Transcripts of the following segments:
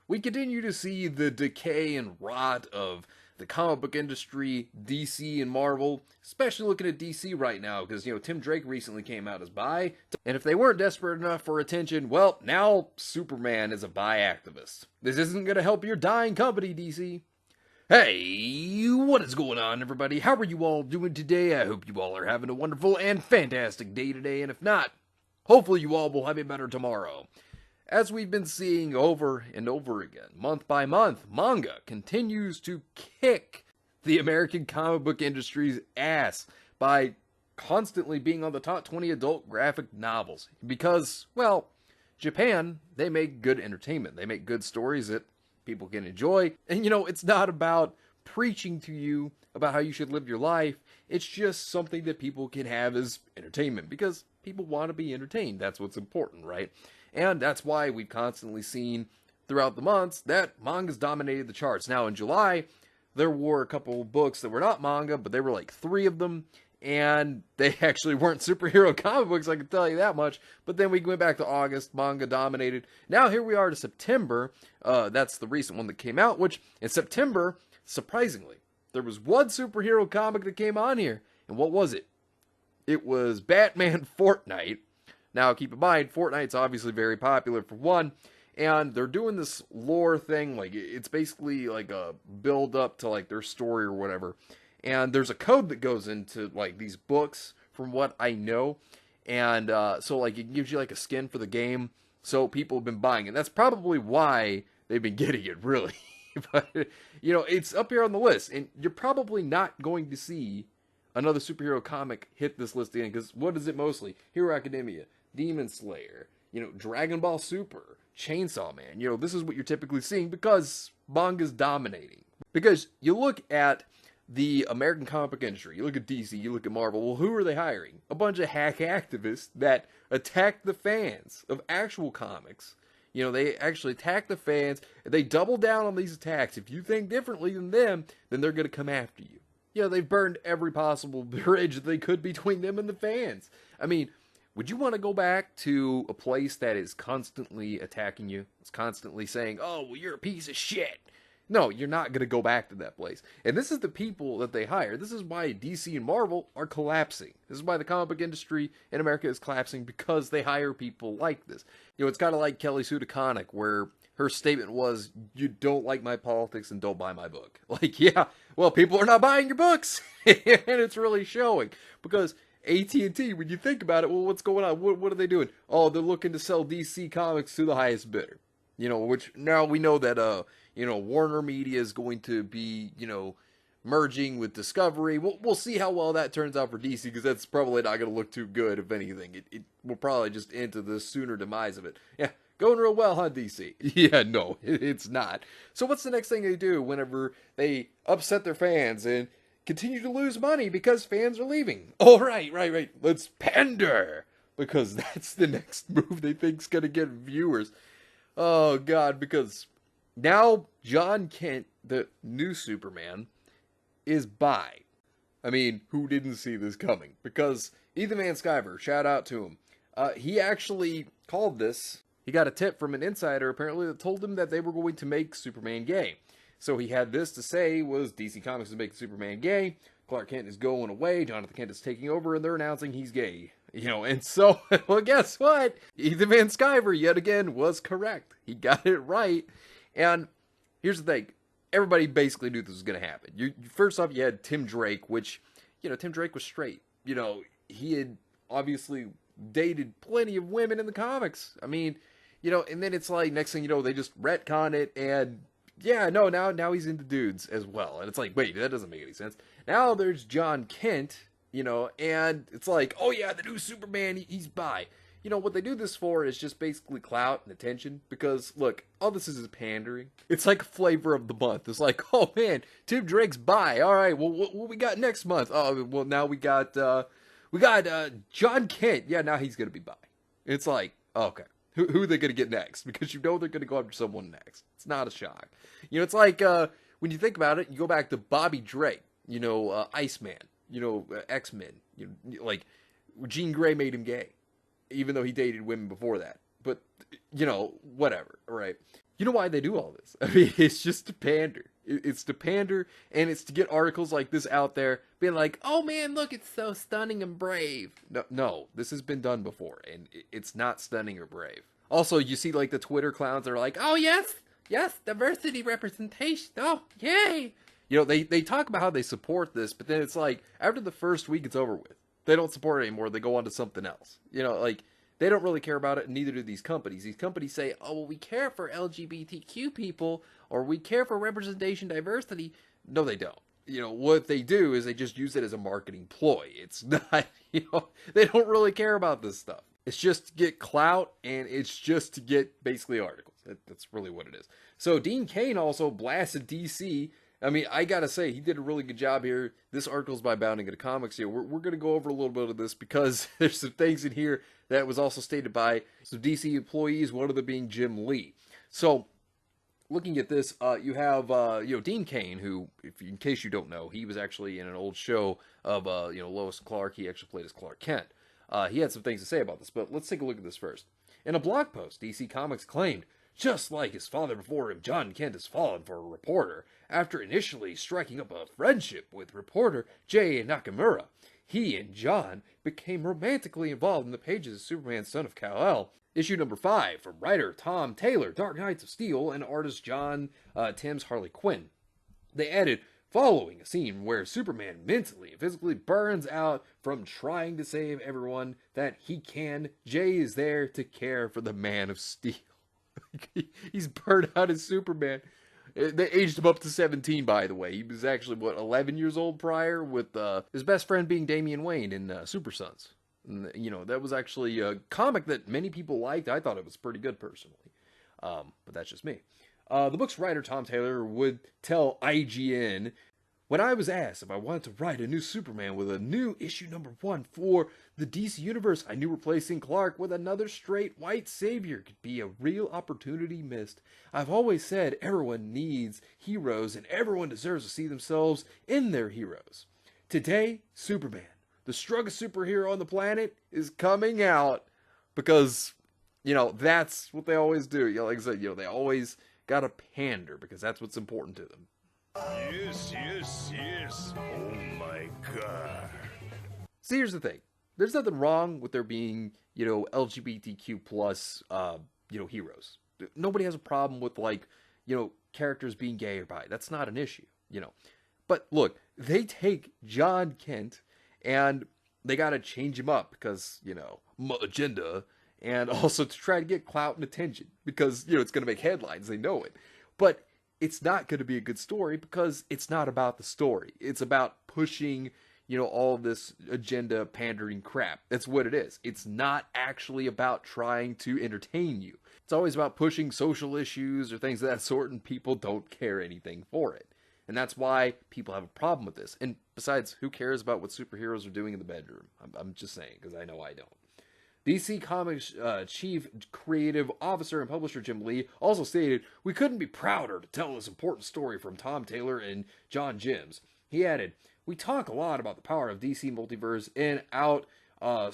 we continue to see the decay and rot of the comic book industry, DC and Marvel, especially looking at DC right now, because, Tim Drake recently came out as bi, and if they weren't desperate enough for attention, well, now Superman is a bi activist. This isn't going to help your dying company, DC. Hey, what is going on, everybody? How are you all doing today? I hope you all are having a wonderful and fantastic day today, and if not, hopefully you all will have a better tomorrow. As we've been seeing over and over again, month by month, manga continues to kick the American comic book industry's ass by constantly being on the top 20 adult graphic novels. Because, well, Japan, they make good entertainment. They make good stories that people can enjoy. And, it's not about preaching to you about how you should live your life. It's just something that people can have as entertainment because people want to be entertained. That's what's important, right? And that's why we've constantly seen throughout the months that manga's dominated the charts. Now, in July, there were a couple books that were not manga, but there were like 3 of them, and they actually weren't superhero comic books, I can tell you that much. But then we went back to August, manga dominated. Now here we are to September. That's the recent one that came out, which in September, surprisingly, there was one superhero comic that came on here. And what was it? It was Batman Fortnite. Now, keep in mind, Fortnite's obviously very popular for one, and they're doing this lore thing, like, it's basically like a build-up to, like, their story or whatever, and there's a code that goes into, like, these books, from what I know, and, so, like, it gives you, like, a skin for the game, so people have been buying it, and that's probably why they've been getting it, really, but, it's up here on the list, and you're probably not going to see another superhero comic hit this list again, because what is it mostly? Hero Academia, Demon Slayer, Dragon Ball Super, Chainsaw Man. This is what you're typically seeing because manga's dominating. Because you look at the American comic book industry, you look at DC, you look at Marvel, well, who are they hiring? A bunch of hack activists that attack the fans of actual comics. They actually attack the fans, and they double down on these attacks. If you think differently than them, then they're going to come after you. They've burned every possible bridge that they could between them and the fans. I mean, would you want to go back to a place that is constantly attacking you? It's constantly saying, oh, well, you're a piece of shit. No, you're not going to go back to that place. And this is the people that they hire. This is why DC and Marvel are collapsing. This is why the comic book industry in America is collapsing, because they hire people like this. It's kind of like Kelly Sue DeConnick, where her statement was, you don't like my politics and don't buy my book. Like, yeah, well, people are not buying your books. And it's really showing. Because AT&T, when you think about it, well, what's going on? What are they doing? Oh, they're looking to sell DC Comics to the highest bidder. Which now we know that, Warner Media is going to be, merging with Discovery. We'll see how well that turns out for DC, because that's probably not going to look too good, if anything. It will probably just end to the sooner demise of it. Yeah, going real well, huh, DC? Yeah, no, it's not. So what's the next thing they do whenever they upset their fans and continue to lose money because fans are leaving? Oh, right. Let's pander, because that's the next move they think's going to get viewers. Oh, God, because now John Kent, the new Superman, is bi. I mean, who didn't see this coming? Because Ethan Van Sciver, shout out to him, he actually called this. He got a tip from an insider, apparently, that told him that they were going to make Superman gay. So he had this to say, was DC Comics is making Superman gay, Clark Kent is going away, Jonathan Kent is taking over, and they're announcing he's gay. And so, well, guess what? Ethan Van Sciver, yet again, was correct. He got it right. And here's the thing. Everybody basically knew this was going to happen. First off, you had Tim Drake, which, Tim Drake was straight. He had obviously dated plenty of women in the comics. I mean, and then it's like, next thing you know, they just retcon it, and yeah, no, now he's into dudes as well. And it's like, wait, that doesn't make any sense. Now there's John Kent, and it's like, oh yeah, the new Superman, he's bi. What they do this for is just basically clout and attention, because, look, all this is pandering. It's like flavor of the month. It's like, oh man, Tim Drake's bi. All right, well, what we got next month? Oh, well, now we got John Kent. Yeah, now he's going to be bi. It's like, okay, who are they going to get next? Because they're going to go after someone next. It's not a shock. It's like, when you think about it, you go back to Bobby Drake, Iceman, X-Men, like, Jean Grey made him gay, even though he dated women before that. But, whatever, right? You know why they do all this? I mean, it's just to pander. It's to pander, and it's to get articles like this out there, being like, oh man, look, it's so stunning and brave. No, this has been done before, and it's not stunning or brave. Also, you see like the Twitter clowns that are like, oh yes, diversity representation, oh, yay. You know, they talk about how they support this, but then it's like, after the first week, it's over with. They don't support it anymore, they go on to something else. You know, like, they don't really care about it, and neither do these companies. These companies say, oh, well, we care for LGBTQ people, or we care for representation diversity. No, they don't. You know, what they do is they just use it as a marketing ploy. It's not, you know, they don't really care about this stuff. It's just to get clout, and it's just to get basically articles. That's really what it is. So Dean Kane also blasted DC. I mean, I gotta say, he did a really good job here. This article's by Bounding Into Comics here. We're gonna go over a little bit of this because there's some things in here that was also stated by some DC employees, one of them being Jim Lee. So, looking at this, you have, Dean Kane, who, in case you don't know, he was actually in an old show of, Lois and Clark. He actually played as Clark Kent. He had some things to say about this, but let's take a look at this first. In a blog post, DC Comics claimed, just like his father before him, John Kent has fallen for a reporter. After initially striking up a friendship with reporter Jay Nakamura, he and John became romantically involved in the pages of Superman Son of Kal-El. Issue number 5, from writer Tom Taylor, Dark Knights of Steel, and artist John Timms Harley Quinn. They added, following a scene where Superman mentally and physically burns out from trying to save everyone that he can, Jay is there to care for the Man of Steel. He's burned out as Superman. They aged him up to 17, by the way. He was actually, 11 years old prior, with his best friend being Damian Wayne in Super Sons. And, that was actually a comic that many people liked. I thought it was pretty good, personally. But that's just me. The book's writer, Tom Taylor, would tell IGN, when I was asked if I wanted to write a new Superman with a new issue number 1 for the DC Universe, I knew replacing Clark with another straight white savior could be a real opportunity missed. I've always said everyone needs heroes and everyone deserves to see themselves in their heroes. Today, Superman, the strongest superhero on the planet, is coming out because, that's what they always do. Like I said, they always gotta pander because that's what's important to them. Yes. Oh my God. See, here's the thing. There's nothing wrong with there being, LGBTQ plus, heroes. Nobody has a problem with, characters being gay or bi. That's not an issue, But look, they take John Kent and they gotta change him up because, agenda, and also to try to get clout and attention because, it's gonna make headlines. They know it. But it's not going to be a good story because it's not about the story. It's about pushing, all this agenda pandering crap. That's what it is. It's not actually about trying to entertain you. It's always about pushing social issues or things of that sort, and people don't care anything for it. And that's why people have a problem with this. And besides, who cares about what superheroes are doing in the bedroom? I'm just saying, because I know I don't. DC Comics Chief Creative Officer and Publisher Jim Lee also stated, we couldn't be prouder to tell this important story from Tom Taylor and John Jims. He added, we talk a lot about the power of DC Multiverse in out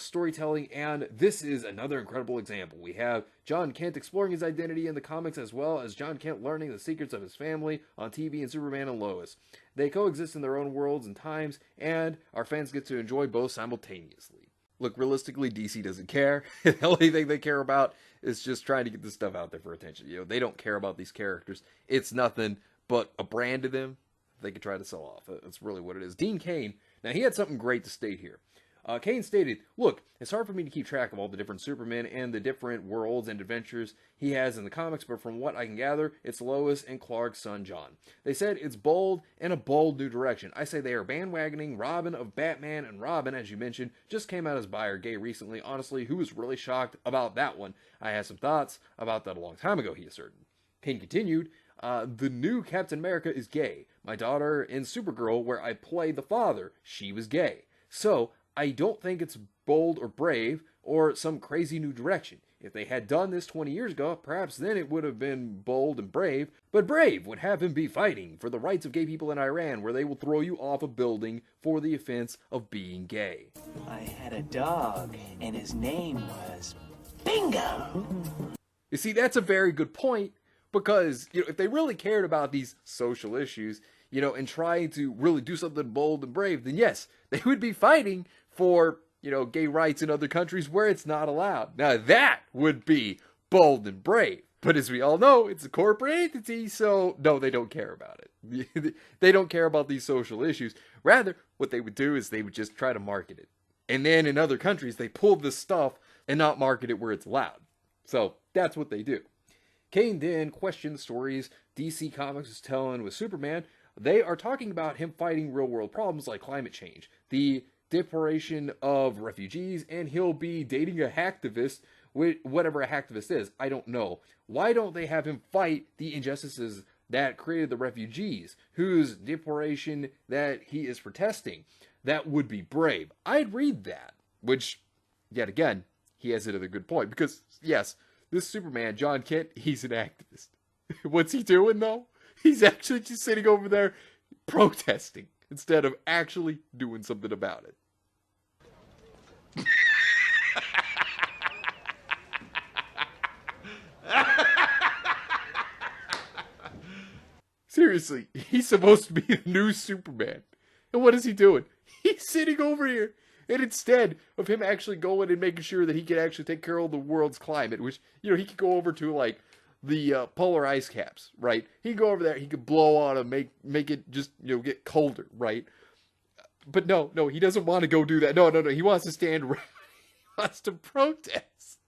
storytelling, and this is another incredible example. We have John Kent exploring his identity in the comics as well as John Kent learning the secrets of his family on TV in Superman and Lois. They coexist in their own worlds and times, and our fans get to enjoy both simultaneously. Look, realistically, DC doesn't care. The only thing they care about is just trying to get this stuff out there for attention. They don't care about these characters. It's nothing but a brand to them they can try to sell off. That's really what it is. Dean Kane, now he had something great to state here. Kane stated, look, it's hard for me to keep track of all the different Supermen and the different worlds and adventures he has in the comics, but from what I can gather, it's Lois and Clark's son, John. They said it's bold and a bold new direction. I say they are bandwagoning Robin of Batman, and Robin, as you mentioned, just came out as bi or gay recently. Honestly, who was really shocked about that one? I had some thoughts about that a long time ago, he asserted. Kane continued, the new Captain America is gay. My daughter in Supergirl, where I play the father, she was gay. So, I don't think it's bold or brave or some crazy new direction. If they had done this 20 years ago, perhaps then it would have been bold and brave. But brave would have him be fighting for the rights of gay people in Iran, where they will throw you off a building for the offense of being gay. I had a dog, and his name was Bingo. You see, that's a very good point, Because, if they really cared about these social issues, and trying to really do something bold and brave, then yes, they would be fighting for, gay rights in other countries where it's not allowed. Now that would be bold and brave. But as we all know, it's a corporate entity, so no, they don't care about it. They don't care about these social issues. Rather, what they would do is they would just try to market it. And then in other countries, they pull this stuff and not market it where it's allowed. So that's what they do. Kane then questioned the stories DC Comics is telling with Superman. They are talking about him fighting real-world problems like climate change, the deportation of refugees, and he'll be dating a hacktivist, whatever a hacktivist is. I don't know. Why don't they have him fight the injustices that created the refugees, whose deportation that he is protesting? That would be brave. I'd read that. Which, yet again, he has another good point. Because, yes, this Superman, John Kent, he's an activist. What's he doing, though? He's actually just sitting over there protesting instead of actually doing something about it. Seriously, he's supposed to be the new Superman. And what is he doing? He's sitting over here. And instead of him actually going and making sure that he can actually take care of the world's climate, which, he could go over to, like, the polar ice caps, right? He could go over there, he could blow on them, make it just, get colder, right? But no, he doesn't want to go do that. No, he wants to stand around. He wants to protest.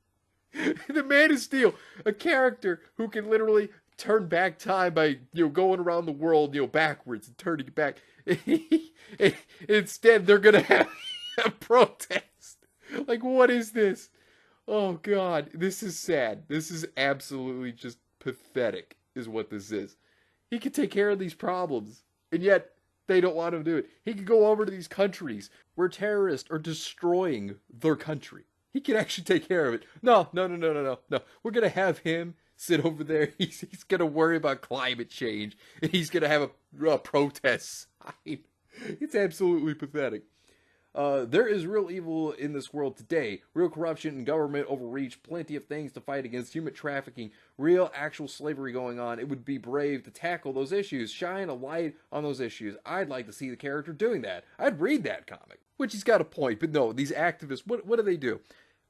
The Man of Steel, a character who can literally turn back time by, going around the world, backwards and turning it back. Instead, they're going to have a protest. Like, what is this? Oh, God. This is sad. This is absolutely just pathetic, is what this is. He could take care of these problems, and yet they don't want him to do it. He could go over to these countries where terrorists are destroying their country. He can actually take care of it. No. We're going to have him sit over there. He's going to worry about climate change, and he's going to have a protest sign. It's absolutely pathetic. There is real evil in this world today. Real corruption and government overreach. Plenty of things to fight against. Human trafficking. Real actual slavery going on. It would be brave to tackle those issues. Shine a light on those issues. I'd like to see the character doing that. I'd read that comic. Which he's got a point. But no, these activists, what do?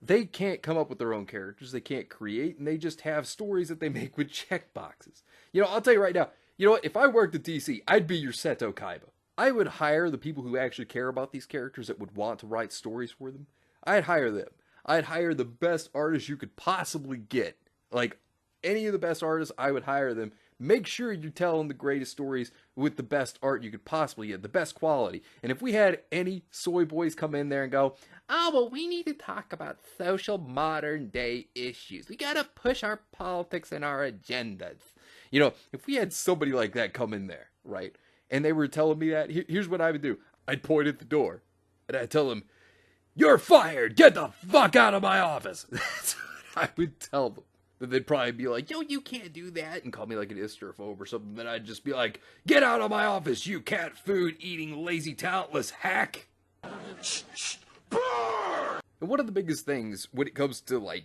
They can't come up with their own characters. They can't create. And they just have stories that they make with check boxes. I'll tell you right now. If I worked at DC, I'd be your Seto Kaiba. I would hire the people who actually care about these characters that would want to write stories for them. I'd hire them. I'd hire the best artists you could possibly get. Like, any of the best artists, I would hire them. Make sure you're telling the greatest stories with the best art you could possibly get, the best quality. And if we had any soy boys come in there and go, oh, well, we need to talk about social modern day issues. We gotta push our politics and our agendas. If we had somebody like that come in there, right? And they were telling me that, here's what I would do. I'd point at the door, and I'd tell them, you're fired! Get the fuck out of my office! That's what I would tell them. Then they'd probably be like, yo, you can't do that, and call me like an isterophobe or something. Then I'd just be like, get out of my office, you cat food eating lazy talentless hack! And one of the biggest things when it comes to, like,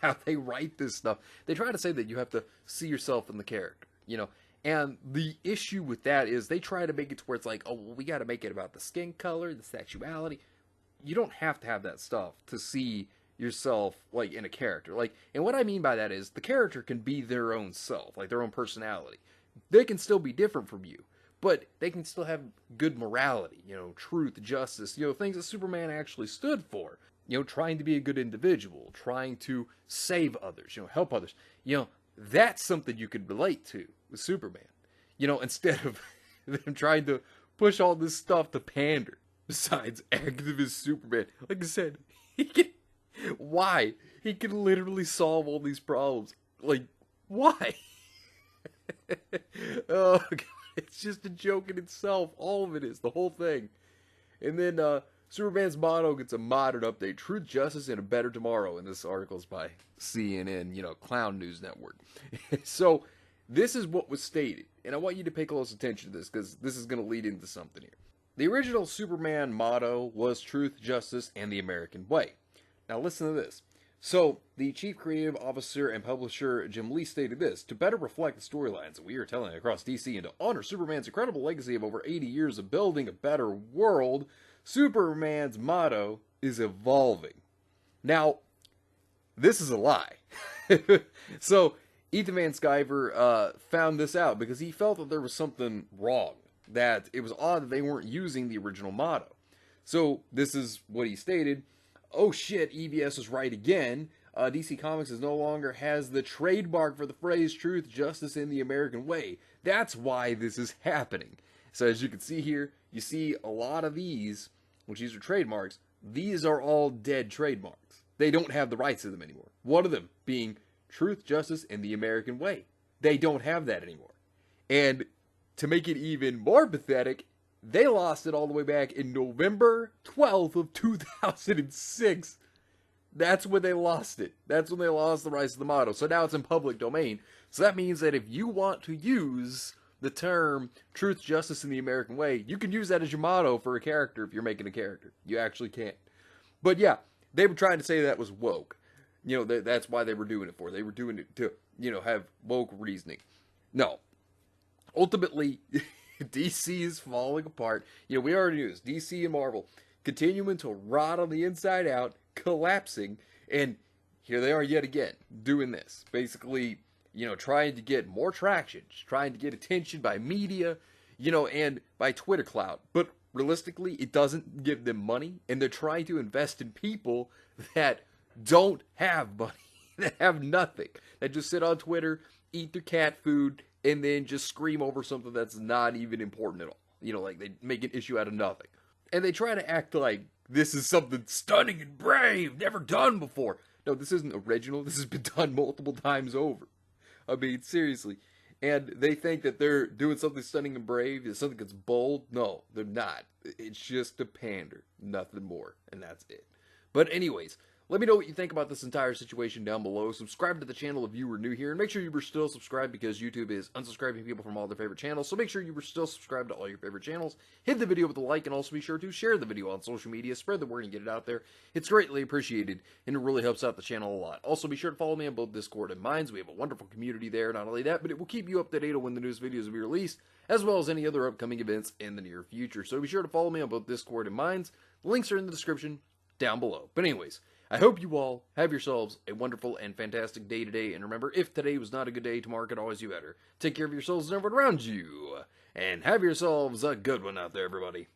how they write this stuff, they try to say that you have to see yourself in the character, And the issue with that is they try to make it to where it's like, oh, well, we got to make it about the skin color, the sexuality. You don't have to have that stuff to see yourself, like, in a character. Like, and what I mean by that is the character can be their own self, like their own personality. They can still be different from you, but they can still have good morality, truth, justice, things that Superman actually stood for. Trying to be a good individual, trying to save others, help others. That's something you could relate to with Superman. Instead of them trying to push all this stuff to pander. Besides activist Superman, like I said, why? He can literally solve all these problems. Like, why? Oh, God, it's just a joke in itself. All of it is, the whole thing. And then, Superman's motto gets a modern update. Truth, justice, and a better tomorrow. And this article is by CNN, Clown News Network. So, this is what was stated. And I want you to pay close attention to this, because this is going to lead into something here. The original Superman motto was truth, justice, and the American way. Now listen to this. So, the chief creative officer and publisher Jim Lee stated this: to better reflect the storylines that we are telling across DC and to honor Superman's incredible legacy of over 80 years of building a better world, Superman's motto is evolving. Now, this is a lie. So, Ethan Van Sciver found this out because he felt that there was something wrong, that it was odd that they weren't using the original motto. So, this is what he stated. Oh shit, EVS was right again. DC Comics no longer has the trademark for the phrase truth, justice, in the American way. That's why this is happening. So as you can see here, you see a lot of these, which these are trademarks, these are all dead trademarks. They don't have the rights to them anymore. One of them being truth, justice, in the American way. They don't have that anymore. And to make it even more pathetic, they lost it all the way back in November 12th of 2006. That's when they lost it. That's when they lost the rights to the motto. So now it's in public domain. So that means that if you want to use the term truth, justice, in the American way, you can use that as your motto for a character if you're making a character. You actually can. But yeah, they were trying to say that was woke. You know, that's why they were doing it for. They were doing it to, you know, have woke reasoning. No. Ultimately, DC is falling apart. You know, we already knew this. DC and Marvel continuing to rot on the inside out, collapsing, and here they are yet again doing this. Basically, you know, trying to get more traction, trying to get attention by media, you know, and by Twitter clout. But realistically, it doesn't give them money, and they're trying to invest in people that don't have money, that have nothing, that just sit on Twitter, eat their cat food, and then just scream over something that's not even important at all. You know, like they make an issue out of nothing. And they try to act like this is something stunning and brave, never done before. No, this isn't original. This has been done multiple times over. I mean, seriously. And they think that they're doing something stunning and brave, something that's bold. No, they're not. It's just a pander. Nothing more. And that's it. But anyways, let me know what you think about this entire situation down below. Subscribe to the channel if you were new here. And make sure you were still subscribed because YouTube is unsubscribing people from all their favorite channels. So make sure you were still subscribed to all your favorite channels. Hit the video with a like and also be sure to share the video on social media. Spread the word and get it out there. It's greatly appreciated and it really helps out the channel a lot. Also be sure to follow me on both Discord and Minds. We have a wonderful community there. Not only that, but it will keep you up to date on when the newest videos will be released, as well as any other upcoming events in the near future. So be sure to follow me on both Discord and Minds. The links are in the description down below. But anyways, I hope you all have yourselves a wonderful and fantastic day today. And remember, if today was not a good day, tomorrow could always be better. Take care of yourselves and everyone around you. And have yourselves a good one out there, everybody.